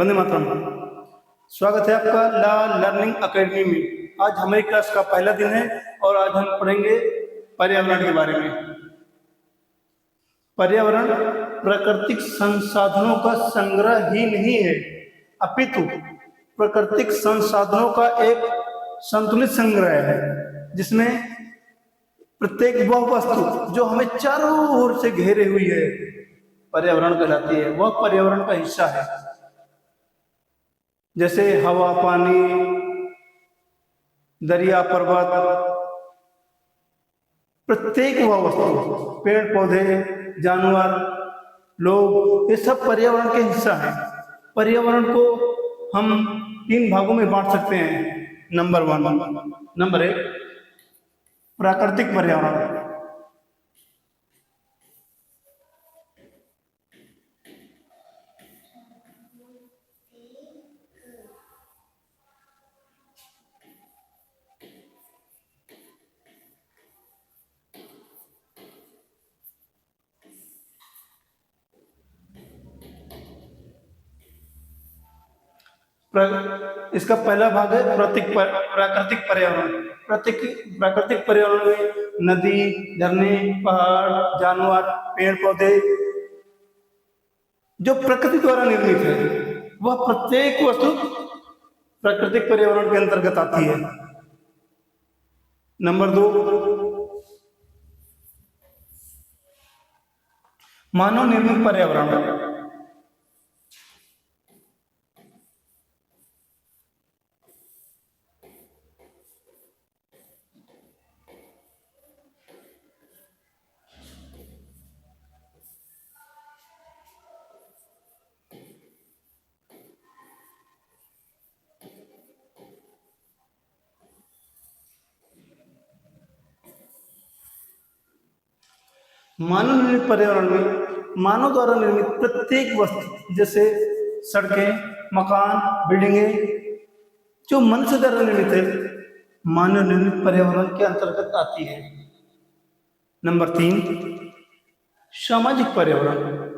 वंदे मातरम। स्वागत है आपका ला लर्निंग एकेडमी में। आज हमारी क्लास का पहला दिन है और आज हम पढ़ेंगे पर्यावरण के बारे में। पर्यावरण प्राकृतिक संसाधनों का संग्रह ही नहीं है, अपितु प्राकृतिक संसाधनों का एक संतुलित संग्रह है, जिसमें प्रत्येक वह वस्तु जो हमें चारों ओर से घेरे हुई है पर्यावरण कहलाती है, वह पर्यावरण का हिस्सा है। जैसे हवा, पानी, दरिया, पर्वत, प्रत्येक वह वस्तु, पेड़ पौधे, जानवर, लोग, ये सब पर्यावरण के हिस्सा हैं। पर्यावरण को हम 3 भागों में बांट सकते हैं। नंबर 1 प्राकृतिक पर्यावरण। इसका पहला भाग है प्राकृतिक पर्यावरण। प्राकृतिक पर्यावरण में नदी, झरने, पहाड़, जानवर, पेड़ पौधे जो प्रकृति द्वारा निर्मित है, वह प्रत्येक वस्तु प्राकृतिक पर्यावरण के अंतर्गत आती है। नंबर 2 मानव निर्मित पर्यावरण। मानव निर्मित पर्यावरण में मानव द्वारा निर्मित प्रत्येक वस्तु, जैसे सड़कें, मकान, बिल्डिंगें, जो मनुष्य द्वारा निर्मित है, मानव निर्मित पर्यावरण के अंतर्गत आती है। नंबर 3 सामाजिक पर्यावरण।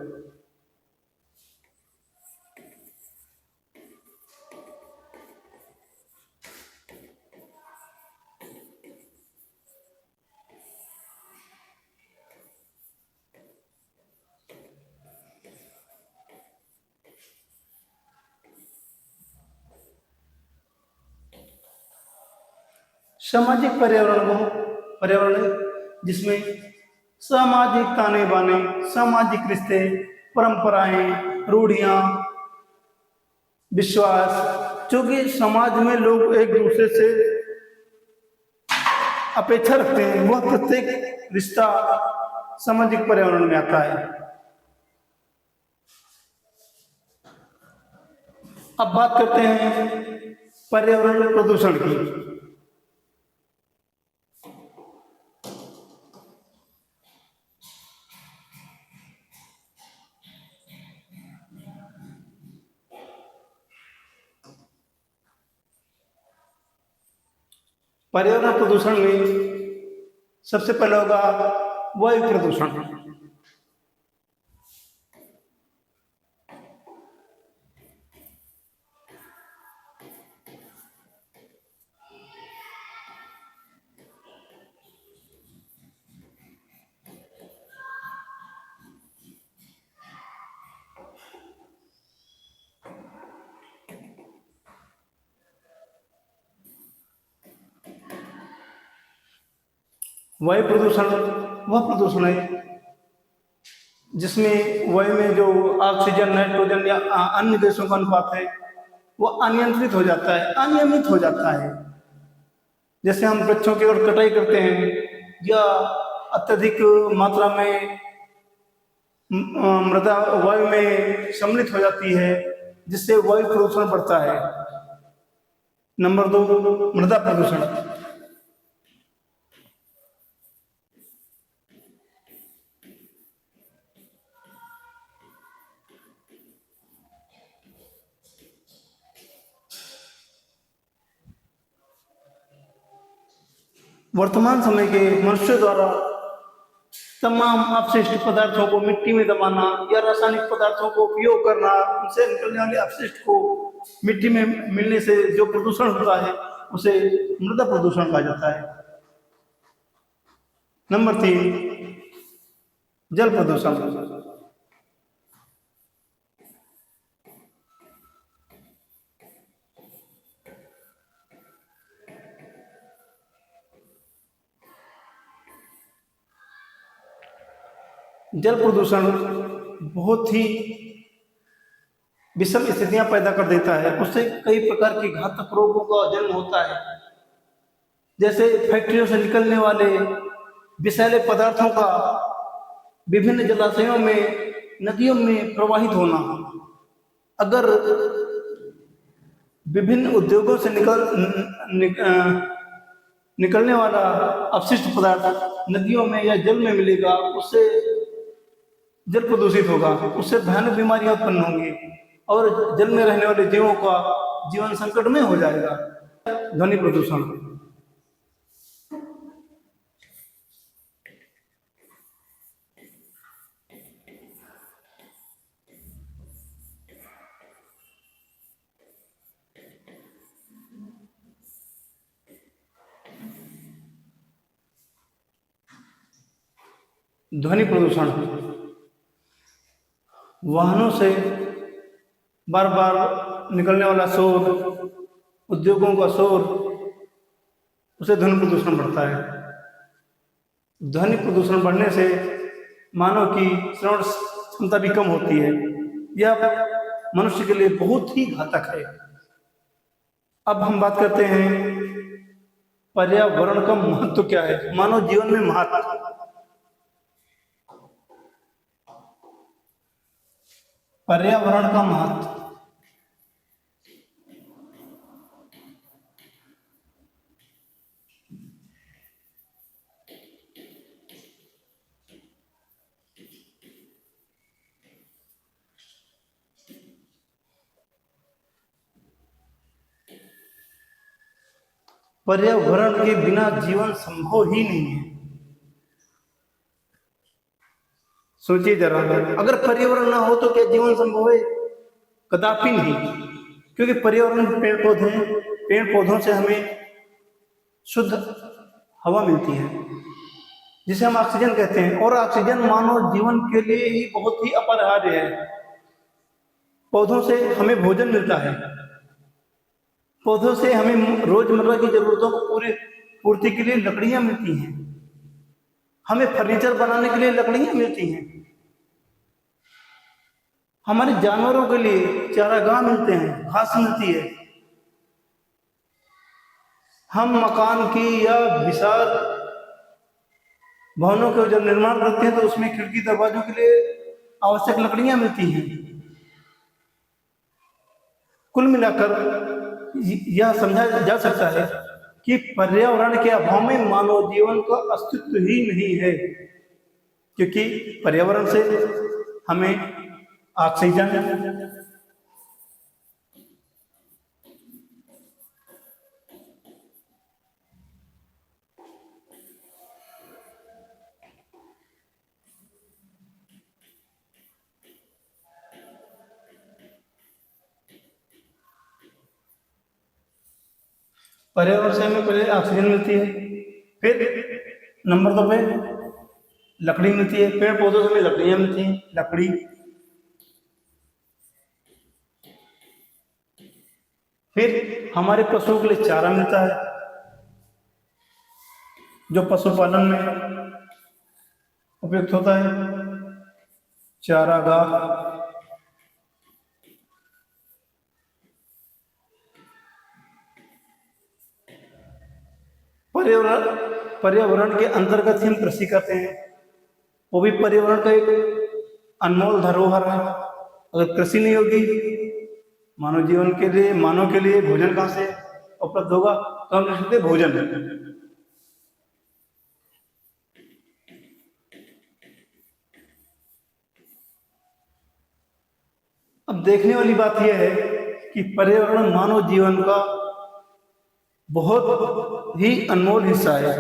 सामाजिक पर्यावरण है जिसमें सामाजिक ताने बाने, सामाजिक रिश्ते, परंपराएं, रूढ़ियां, विश्वास, जो कि समाज में लोग एक दूसरे से अपेक्षा रखते हैं, वह प्रत्येक रिश्ता सामाजिक पर्यावरण में आता है। अब बात करते हैं पर्यावरण प्रदूषण की। पर्यावरण प्रदूषण में सबसे पहला होगा वायु प्रदूषण। वायु प्रदूषण वह प्रदूषण है जिसमें वायु में जो ऑक्सीजन, नाइट्रोजन या अन्य गैसों का अनुपात है, वह अनियंत्रित हो जाता है, अनियमित हो जाता है। जैसे हम वृक्षों की ओर कटाई करते हैं या अत्यधिक मात्रा में मृदा वायु में सम्मिलित हो जाती है, जिससे वायु प्रदूषण बढ़ता है। नंबर 2 मृदा प्रदूषण। वर्तमान समय के मनुष्य द्वारा तमाम अपशिष्ट पदार्थों को मिट्टी में दबाना या रासायनिक पदार्थों को उपयोग करना, उनसे निकलने वाले अपशिष्ट को मिट्टी में मिलने से जो प्रदूषण होता है उसे मृदा प्रदूषण कहा जाता है। नंबर 3, जल प्रदूषण। जल प्रदूषण बहुत ही विषम स्थितियां पैदा कर देता है। उससे कई प्रकार के घातक रोगों का जन्म होता है, जैसे फैक्ट्रियों से निकलने वाले विषैले पदार्थों का विभिन्न जलाशयों में, नदियों में प्रवाहित होना। अगर विभिन्न उद्योगों से निकलने वाला अपशिष्ट पदार्थ नदियों में या जल में मिलेगा, उससे जल प्रदूषित होगा, उससे भयानक बीमारियां उत्पन्न होंगी और जल में रहने वाले जीवों का जीवन संकट में हो जाएगा। ध्वनि प्रदूषण। ध्वनि प्रदूषण वाहनों से बार बार निकलने वाला शोर, उद्योगों का शोर, उसे ध्वनि प्रदूषण बढ़ता है। ध्वनि प्रदूषण बढ़ने से मानव की श्रवण क्षमता भी कम होती है। यह मनुष्य के लिए बहुत ही घातक है। अब हम बात करते हैं पर्यावरण का महत्व क्या है, मानव जीवन में महत्व। पर्यावरण का महत्व। पर्यावरण के बिना जीवन संभव ही नहीं है। सोचिए जरा, अगर पर्यावरण ना हो तो क्या जीवन संभव है? कदापि नहीं, क्योंकि पर्यावरण पेड़ पौधों से हमें शुद्ध हवा मिलती है, जिसे हम ऑक्सीजन कहते हैं, और ऑक्सीजन मानव जीवन के लिए ही बहुत ही अपरिहार्य है। पौधों से हमें भोजन मिलता है, पौधों से हमें रोजमर्रा की जरूरतों को पूर्ति के लिए लकड़ियां मिलती हैं, हमें फर्नीचर बनाने के लिए लकड़ियां मिलती हैं, हमारे जानवरों के लिए चारागाह मिलते हैं, घास मिलती है। हम मकान की या विशाल भवनों के जब निर्माण करते हैं तो उसमें खिड़की दरवाजों के लिए आवश्यक लकड़ियां मिलती हैं। कुल मिलाकर यह समझा जा सकता है कि पर्यावरण के अभाव में मानव जीवन का अस्तित्व ही नहीं है, क्योंकि पर्यावरण से हमें ऑक्सीजन, पर्यावरण से हमें पहले ऑक्सीजन मिलती है, फिर नंबर 2 पे लकड़ी मिलती है, पेड़ पौधों से हमें लकड़ियां मिलती हैं, लकड़ी, फिर हमारे पशुओं के लिए चारा मिलता है, जो पशुपालन में उपयुक्त होता है, चारागाह। पर्यावरण के अंतर्गत ही हम कृषि करते हैं, वो भी पर्यावरण का एक अनमोल धरोहर है। अगर कृषि नहीं होगी, मानव जीवन के लिए, मानव के लिए भोजन कहां से उपलब्ध होगा? तो हम कहते भोजन। अब देखने वाली बात यह है कि पर्यावरण मानव जीवन का बहुत ही अनमोल हिस्सा है।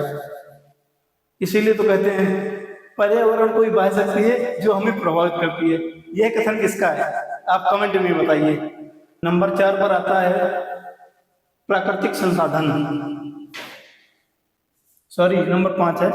इसीलिए तो कहते हैं पर्यावरण कोई बात शक्ति है जो हमें प्रभावित करती है। यह कथन किसका है? आप कमेंट में बताइए। नंबर 4 पर आता है प्राकृतिक संसाधन। सॉरी, नंबर 5 है।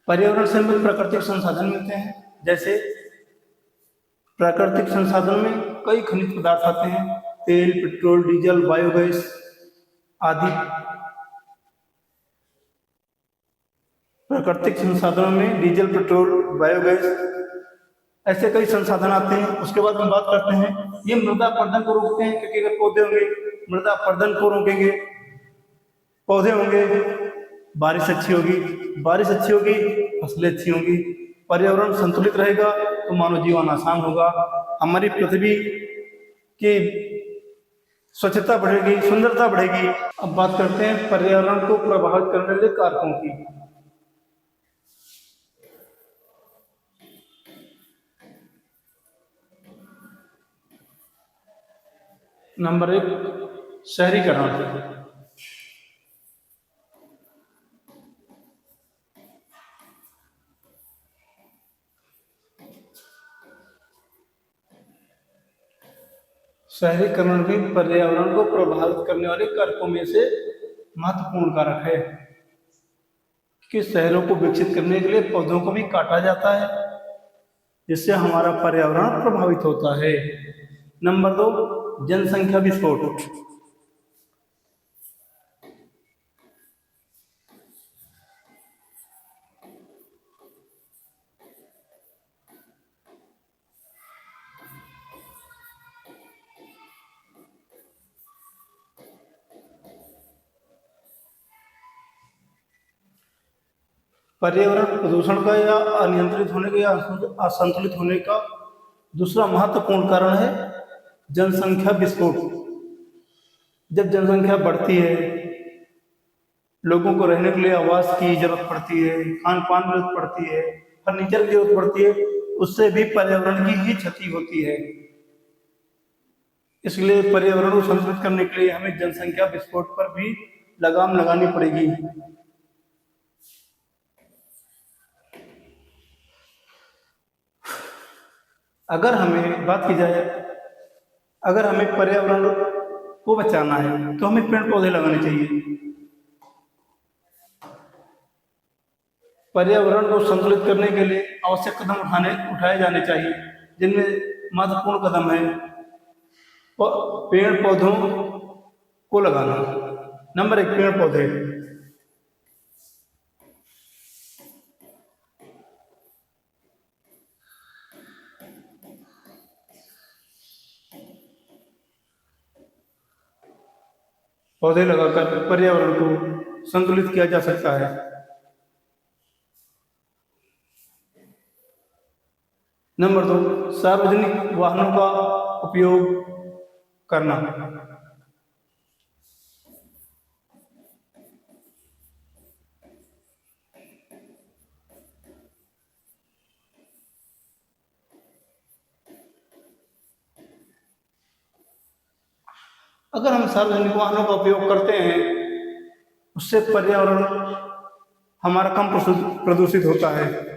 पर्यावरण से हमें प्राकृतिक संसाधन मिलते हैं, जैसे प्राकृतिक संसाधन में कई खनिज पदार्थ आते हैं, तेल, पेट्रोल, डीजल, बायोगैस आदि। प्राकृतिक संसाधनों में डीजल, पेट्रोल, बायोगैस ऐसे कई संसाधन आते हैं। उसके बाद हम बात करते हैं, ये मृदा अपरदन को रोकते हैं, क्योंकि अगर पौधे होंगे मृदा अपरदन को रोकेंगे, पौधे होंगे बारिश अच्छी होगी, बारिश अच्छी होगी फसलें अच्छी होंगी, पर्यावरण संतुलित रहेगा तो मानव जीवन आसान होगा, हमारी पृथ्वी की स्वच्छता बढ़ेगी, सुंदरता बढ़ेगी। अब बात करते हैं पर्यावरण को प्रभावित करने वाले कारकों की। नंबर 1, शहरीकरण। शहरीकरण भी पर्यावरण को प्रभावित करने वाले कारकों में से महत्वपूर्ण कारक है, कि शहरों को विकसित करने के लिए पौधों को भी काटा जाता है, जिससे हमारा पर्यावरण प्रभावित होता है। नंबर 2, जनसंख्या विस्फोट। पर्यावरण प्रदूषण का या अनियंत्रित होने का या असंतुलित होने का दूसरा महत्वपूर्ण कारण है जनसंख्या विस्फोट। जब जनसंख्या बढ़ती है, लोगों को रहने के लिए आवास की जरूरत पड़ती है, खान पान की जरूरत पड़ती है, फर्नीचर की जरूरत पड़ती है, उससे भी पर्यावरण की ही क्षति होती है। इसलिए पर्यावरण को संतुलित करने के लिए हमें जनसंख्या विस्फोट पर भी लगाम लगानी पड़ेगी। अगर हमें बात की जाए, अगर हमें पर्यावरण को बचाना है तो हमें पेड़ पौधे लगाने चाहिए। पर्यावरण को संतुलित करने के लिए आवश्यक कदम उठाए जाने चाहिए, जिनमें महत्वपूर्ण कदम है पेड़ पौधों को लगाना। नंबर 1, पेड़ पौधे। पौधे लगाकर पर्यावरण को संतुलित किया जा सकता है। नंबर 2, सार्वजनिक वाहनों का उपयोग करना। अगर हम सार्वजनिक वाहनों का उपयोग करते हैं, उससे पर्यावरण हमारा कम प्रदूषित होता है।